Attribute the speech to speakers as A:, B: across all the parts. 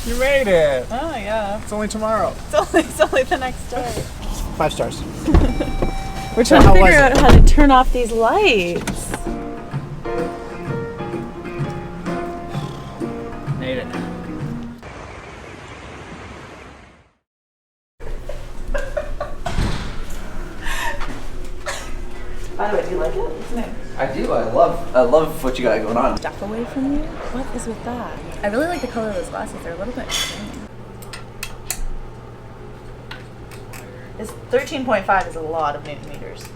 A: You made it.
B: Oh, yeah.
A: It's only tomorrow.
B: It's only the next day.
A: 5 stars.
B: We're trying to figure out how to turn off these lights.
A: Made it.
B: By the way, do you like it? Isn't it?
C: I do. I love what you got going on.
B: Stuff away from you? What is with that? I really like the color of those glasses. They're a little bit extreme. This 13.5 is a lot of Newton meters.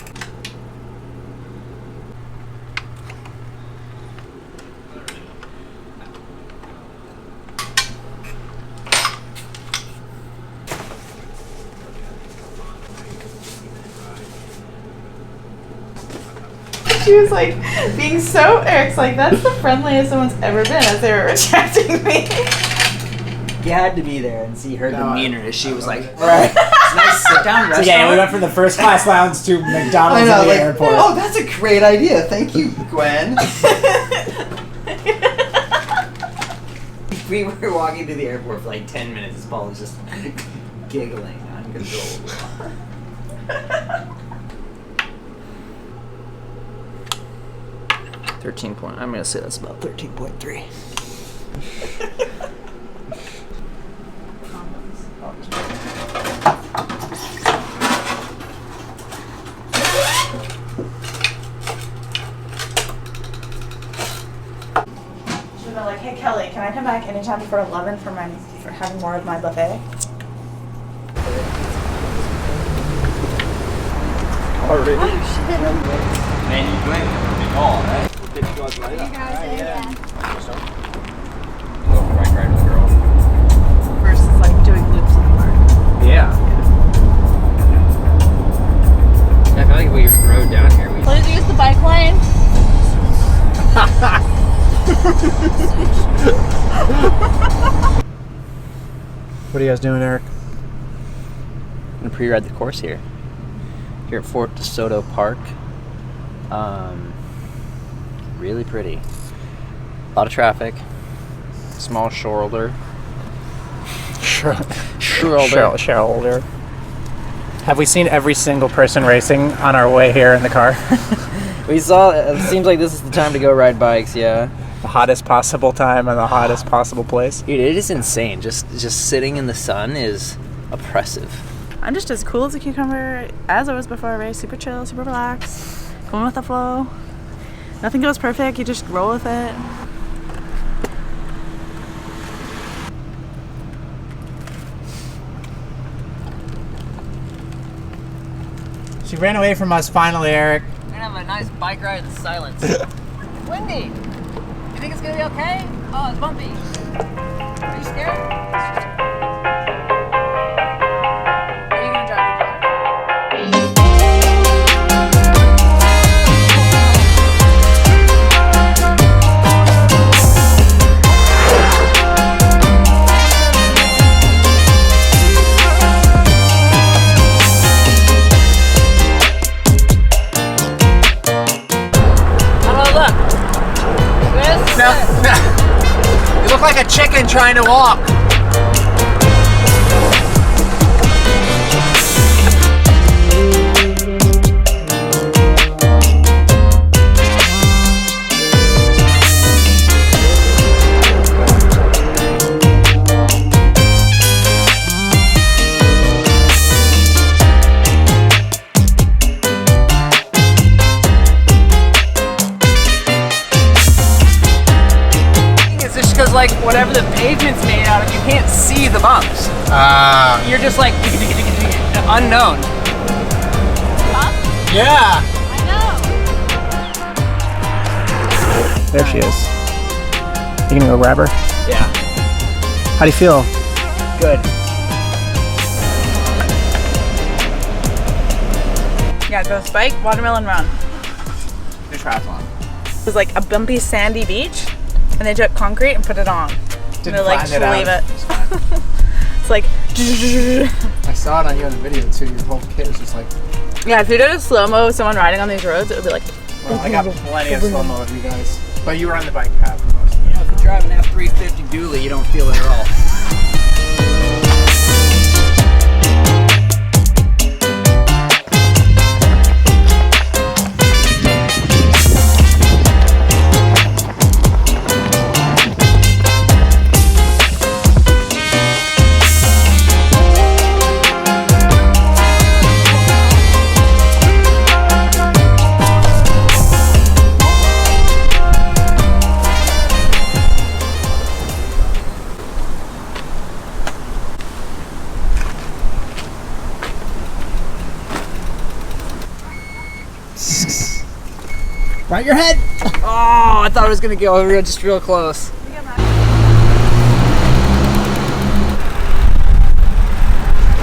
B: She was like being so Eric's like, that's the friendliest someone's ever been as they were retracting me.
C: You had to be there and see her demeanor as she was like,
A: Right.
C: it's a nice sit down restaurant.
A: So yeah, we went from the first class lounge to McDonald's at the airport.
C: Oh, that's a great idea. Thank you, Gwen. We were walking to the airport for like 10 minutes. Paula was just giggling uncontrollably. 13 point. I'm gonna say that's about 13.3.
B: Should have been like, hey Kelly, can I come back anytime before 11 for having more of my buffet?
A: Already.
C: Man, you drink it all, right?
A: Did you guys light up?
D: Yeah.
A: Right to the girl.
B: Versus like doing loops in the park.
A: Yeah.
C: I feel like we rode down here.
B: Please use the bike lane.
A: What are you guys doing, Eric?
C: I'm gonna pre-ride the course here at Fort DeSoto Park. Really pretty. A lot of traffic. Small shoulder.
A: Shoulder. Have we seen every single person racing on our way here in the car?
C: We saw. It seems like this is the time to go ride bikes. Yeah.
A: The hottest possible time and the hottest possible place.
C: Dude, it is insane. Just sitting in the sun is oppressive.
B: I'm just as cool as a cucumber as I was before I raced. Super chill, super relaxed, going with the flow. Nothing goes perfect, you just roll with it.
A: She ran away from us finally, Eric.
C: We're gonna have a nice bike ride in silence. Windy. You think it's gonna be okay? Oh, it's bumpy. Are you scared?
B: Are you gonna drive the car?
A: You look like a chicken trying to walk.
C: Like whatever the pavement's made out of, you can't see the bumps. You're just like unknown.
B: Huh?
A: Yeah.
B: I know.
A: There she is. You gonna go grab her?
C: Yeah.
A: How do you feel?
C: Good.
B: Yeah, go spike, watermelon run.
A: The triathlon.
B: It was like a bumpy sandy beach, and they took concrete and put it on.
A: Didn't
B: and they're like,
A: flatten it
B: leave
A: out.
B: it.
A: It's fine.
B: It's like,
A: I saw it on you in the video too. Your whole kit was just like.
B: yeah, if you did a slow-mo of someone riding on these roads, it would be like.
A: Well, I got plenty of slow-mo of you guys. But you were on the bike path for most of it.
C: You know, if you drive an F350 dually, you don't feel it at all.
A: Right your head!
C: Oh, I thought it was gonna go just real close.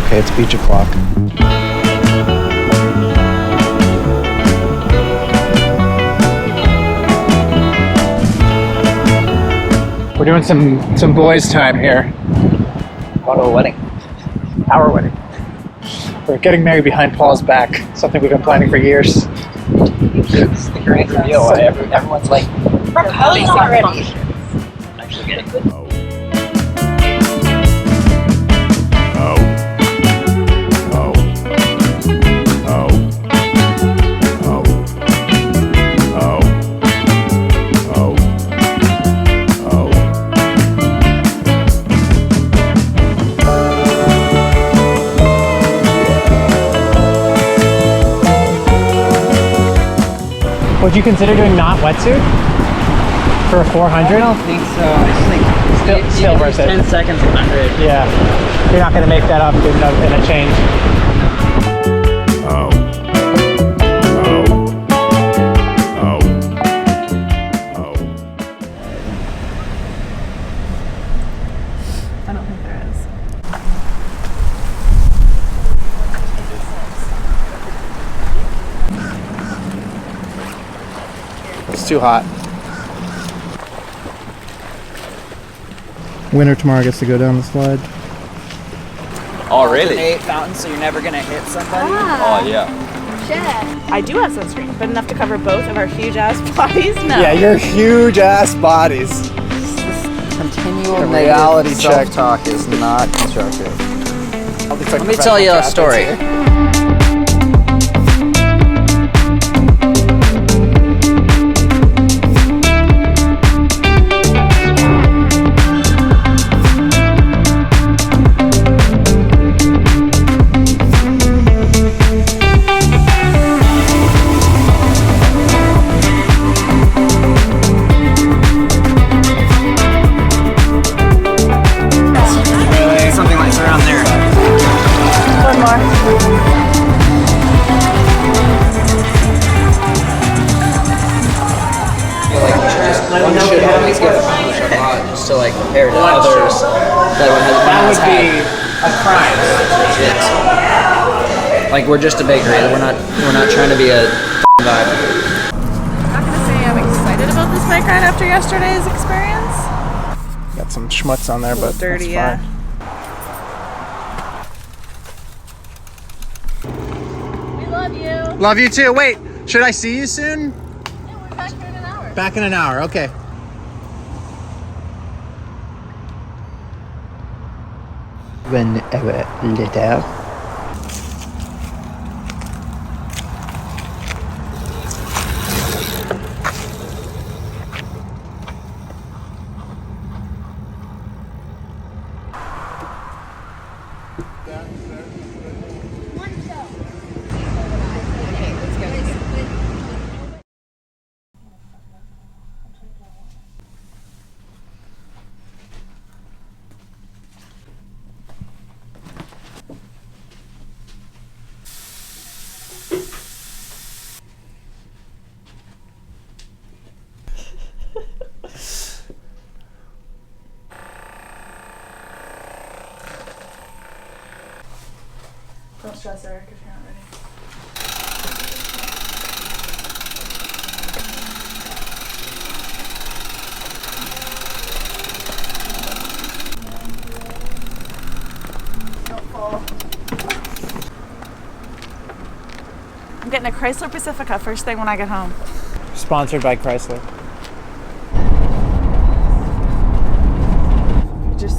A: Okay, it's beach o'clock. We're doing some boys' time here.
C: Going to a wedding.
A: Our wedding. We're getting married behind Paul's back. Something we've been planning for years.
C: It's the grand reveal. Everyone's like, proposing already. Actually getting good.
A: Would you consider doing not wetsuit for a 400?
C: I don't think so. I just think
A: Still worth it.
C: 10 seconds 100.
A: Yeah, you're not going to make that up in a change.
B: I don't think there is.
A: It's too hot. Winner tomorrow gets to go down the slide.
D: Oh, really?
C: 8 fountains, so you're never gonna hit somebody.
D: Oh, yeah.
B: I do have sunscreen, but enough to cover both of our huge ass bodies. No.
A: Yeah, your huge ass bodies.
C: Continual
A: reality check.
C: self-talk is not constructive.
A: Let
C: Let me tell you a story. Something like around there.
B: One more.
C: One should always get accomplished a lot just to like compare to others that
A: would be a crime.
C: Like we're just a bakery. We're not trying to be a vibe.
B: I'm not gonna say I'm excited about this bike ride after yesterday's experience.
A: Got some schmutz on there, but
B: Dirty,
A: that's
B: yeah.
A: fine. Love you too. Wait, should I see you soon?
B: Yeah, we're back in an hour.
A: Back in an hour, okay. Whenever later.
B: Don't stress, Eric, if you're not ready. Don't fall. I'm getting a Chrysler Pacifica first thing when I get home.
A: Sponsored by Chrysler.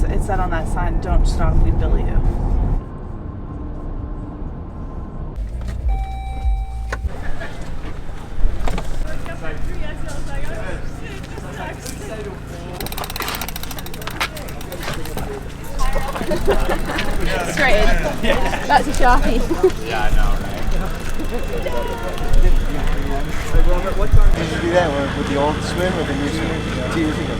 B: It said on that sign, don't stop, we bill you.
E: Straight. That's a sharpie.
D: Yeah, I know, right?
F: Robert, what time did you do that with the old swim or the new swim? 2 years ago.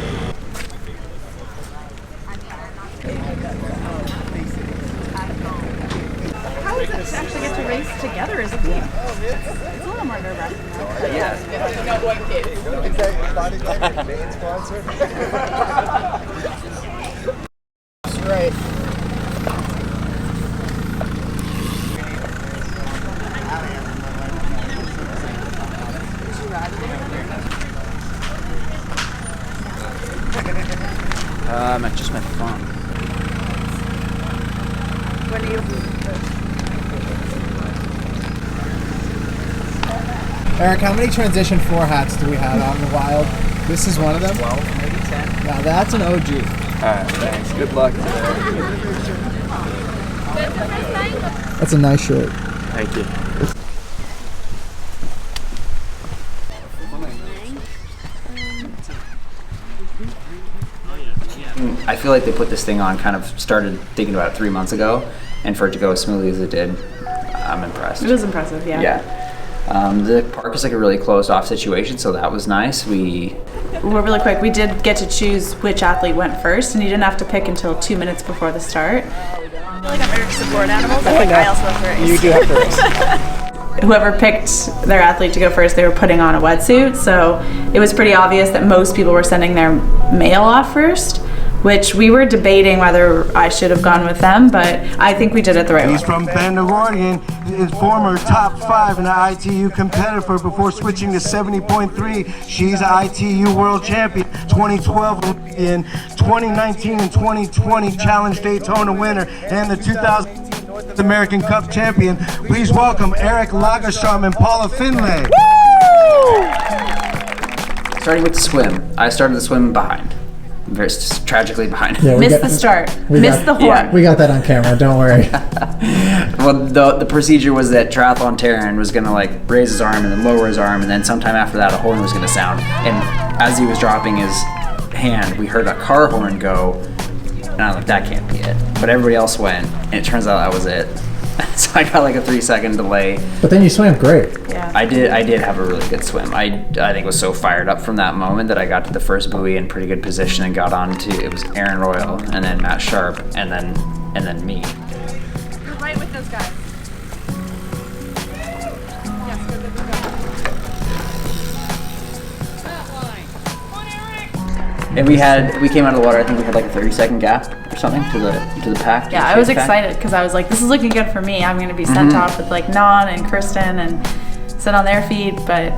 B: How is it to actually get to race together as a team. It's a little more nerve-wracking now.
C: Yeah.
F: Is that body type your main sponsor?
A: Right.
C: Just my phone.
B: When do you?
A: Eric, how many transition 4 hats do we have out in the wild? This is one of them?
C: 12, maybe 10.
A: Now that's an OG.
D: Alright, thanks. Good luck today.
A: That's a nice shirt.
D: Thank you.
C: I feel like they put this thing on, kind of started thinking about it 3 months ago, and for it to go as smoothly as it did, I'm impressed.
B: It was impressive, yeah.
C: Yeah. The park is like a really closed off situation, so that was nice.
B: Well, really quick, we did get to choose which athlete went first, and you didn't have to pick until 2 minutes before the start. I feel like I'm Eric's support animals. I think I also have to race.
A: You do have to race.
B: Whoever picked their athlete to go first, they were putting on a wetsuit, so it was pretty obvious that most people were sending their male off first, which we were debating whether I should have gone with them, but I think we did it the right way.
G: He's from Bend, Oregon, is former top 5 in the ITU competitor before switching to 70.3. She's an ITU world champion, 2012 in 2019 and 2020 Challenge Daytona winner, and the 2000 North American Cup champion. Please welcome Eric Lagerstrom and Paula Findlay.
C: Starting with the swim, I started the swim behind. Very tragically behind.
A: Yeah,
B: Missed the start. Missed the horn.
C: Yeah.
A: We got that on camera, don't worry.
C: Well, the procedure was that Triathlon Taren was gonna like raise his arm and then lower his arm, and then sometime after that a horn was gonna sound. And as he was dropping his hand, we heard a car horn go, and I was like, that can't be it. But everybody else went, and it turns out that was it. So I got like a 3-second delay.
A: But then you swam great.
B: Yeah.
C: I did have a really good swim. I think was so fired up from that moment that I got to the first buoy in pretty good position and got on to, it was Aaron Royal and then Matt Sharp and then me.
E: You're right with those guys. Yes, go, go, go, go.
C: And we came out of the water, I think we had like a 30-second gap or something to the pack.
B: Yeah, I was excited because I was like, this is looking good for me. I'm going to be sent off with like Non and Kristen and sit on their feet, but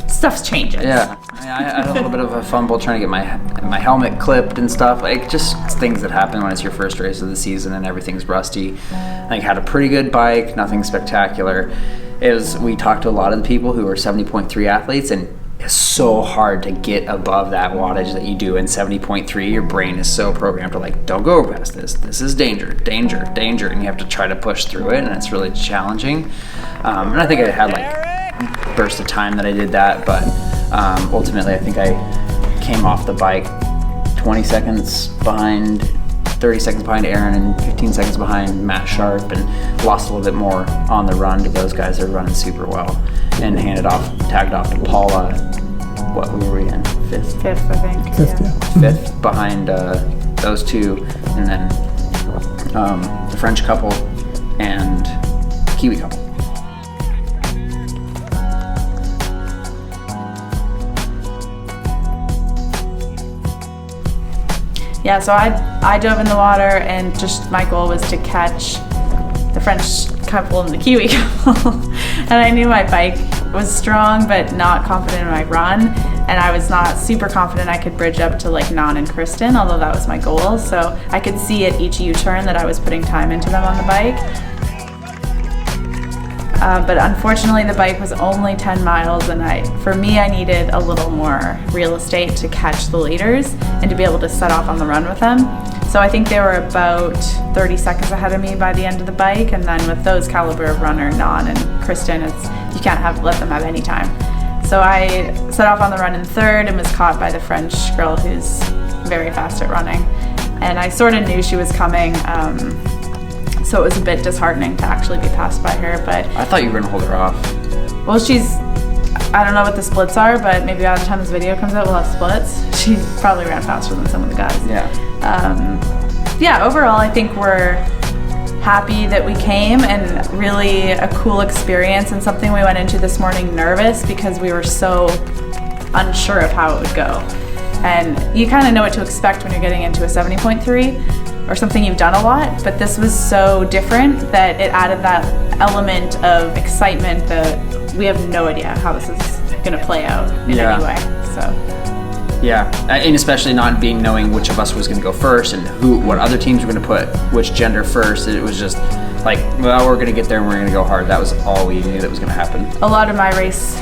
B: stuff's changing.
C: Yeah, I mean, I had a little bit of a fumble trying to get my helmet clipped and stuff. Like just things that happen when it's your first race of the season and everything's rusty. Like had a pretty good bike, nothing spectacular. We talked to a lot of the people who are 70.3 athletes, and it's so hard to get above that wattage that you do in 70.3. Your brain is so programmed to like, don't go past this. This is danger, danger, danger, and you have to try to push through it, and it's really challenging. And I think I had like burst of time that I did that, but ultimately I think I came off the bike 20 seconds behind, 30 seconds behind Aaron, and 15 seconds behind Matt Sharp, and lost a little bit more on the run to those guys that are running super well, and tagged off to Paula. What were we in? Fifth,
B: I think.
A: Fifth,
B: Yeah.
C: fifth behind those two, and then the French couple and Kiwi couple.
B: Yeah, so I dove in the water, and just my goal was to catch the French couple and the Kiwi couple. And I knew my bike was strong, but not confident in my run. And I was not super confident I could bridge up to like Non and Kristen, although that was my goal. So I could see at each U-turn that I was putting time into them on the bike. But unfortunately the bike was only 10 miles, and for me I needed a little more real estate to catch the leaders and to be able to set off on the run with them. So I think they were about 30 seconds ahead of me by the end of the bike, and then with those caliber of runner, Non and Kristen, you can't let them have any time. So I set off on the run in third and was caught by the French girl who's very fast at running. And I sort of knew she was coming, so it was a bit disheartening to actually be passed by her. But
C: I thought you were gonna hold her off.
B: well, I don't know what the splits are, but maybe by the time this video comes out we'll have splits. She probably ran faster than some of the guys.
C: Yeah.
B: Yeah, overall I think happy that we came, and really a cool experience, and something we went into this morning nervous because we were so unsure of how it would go. And you kind of know what to expect when you're getting into a 70.3 or something you've done a lot, but this was so different that it added that element of excitement that we have no idea how this is going to play out in any way. So.
C: Yeah, and especially not knowing which of us was going to go first and what other teams were going to put which gender first. It was just like, well, we're going to get there and we're going to go hard. That was all we knew that was going to happen.
B: A lot of my race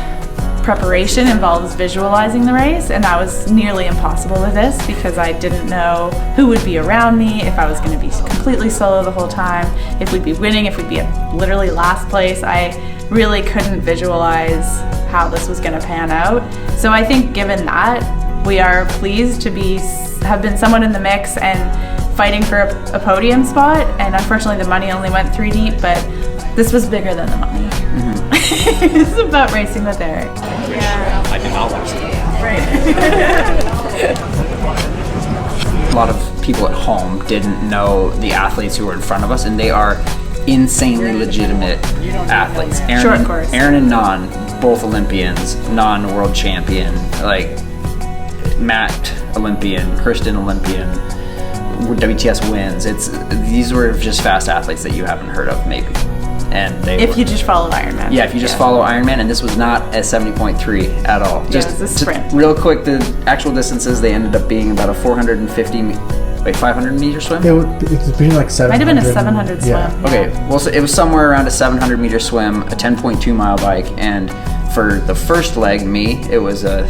B: preparation involves visualizing the race, and that was nearly impossible with this because I didn't know who would be around me, if I was going to be completely solo the whole time, if we'd be winning, if we'd be at literally last place. I really couldn't visualize how this was going to pan out. So I think given that, we are pleased to have been somewhat in the mix and fighting for a podium spot, and unfortunately the money only went 3 deep, but this was bigger than the money. It's about racing with Eric.
E: Yeah.
D: I did not watch it.
C: A lot of people at home didn't know the athletes who were in front of us, and they are insanely legitimate athletes.
B: Short course.
C: Aaron and Non, both Olympians, Non world champion, like Matt Olympian, Kristen Olympian, WTS wins. These were just fast athletes that you haven't heard of, maybe. And
B: if you just follow Ironman.
C: Yeah, if you just follow Ironman, and this was not a 70.3 at all.
B: Yeah, it was a sprint.
C: Real quick, the actual distances, they ended up being about a 500 meter swim?
H: It's been like 700.
B: Might have been a 700 swim.
H: Yeah.
C: Okay, well, so it was somewhere around a 700 meter swim, a 10.2 mile bike, and for the first leg, it was a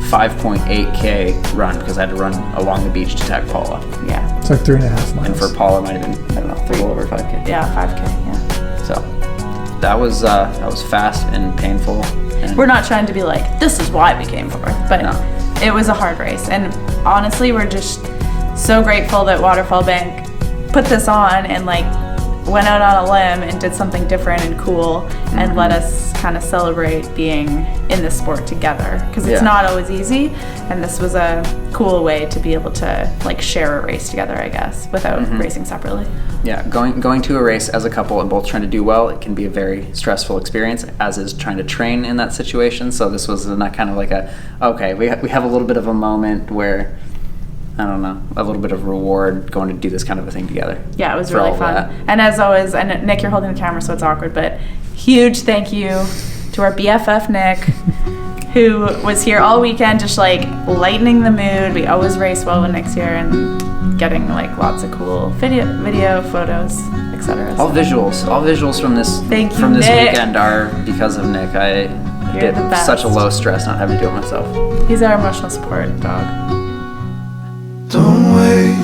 C: 5.8K run because I had to run along the beach to tag Paula.
B: Yeah.
H: It's like 3.5 miles.
C: And for Paula, it might have been, I don't know, a little over 5K.
B: Yeah, 5K, yeah.
C: So that was fast and painful. And
B: we're not trying to be like, this is why we came forth, but it was a hard race. And honestly, we're just so grateful that Waterfall Bank put this on and like went out on a limb and did something different and cool and let us kind of celebrate being in this sport together, because it's not always easy, and this was a cool way to be able to like share a race together, I guess, without racing separately.
C: Yeah, going to a race as a couple and both trying to do well, it can be a very stressful experience, as is trying to train in that situation. So this was not kind of like we have a little bit of a moment where, I don't know, a little bit of reward going to do this kind of a thing together.
B: Yeah, it was really fun. And as always, and Nick, you're holding the camera so it's awkward, but huge thank you to our BFF Nick, who was here all weekend just like lightening the mood. We always race well when Nick's here, and getting like lots of cool video photos, etc.
C: All visuals from this
B: Nick.
C: weekend are because of Nick. I did such a low stress not having to do it myself.
B: He's our emotional support dog.
I: Don't wait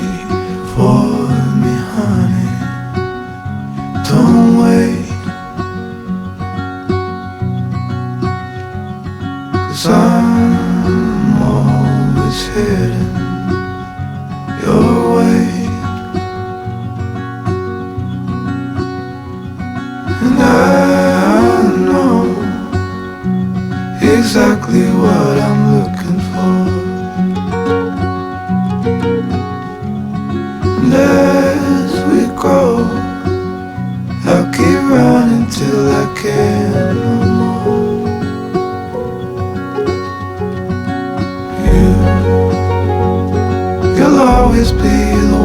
I: for me, honey. Don't wait. 'Cause I'm always heading your way. And I know exactly what I'm looking for. And as we grow, I'll keep running till I can no more. You'll always be the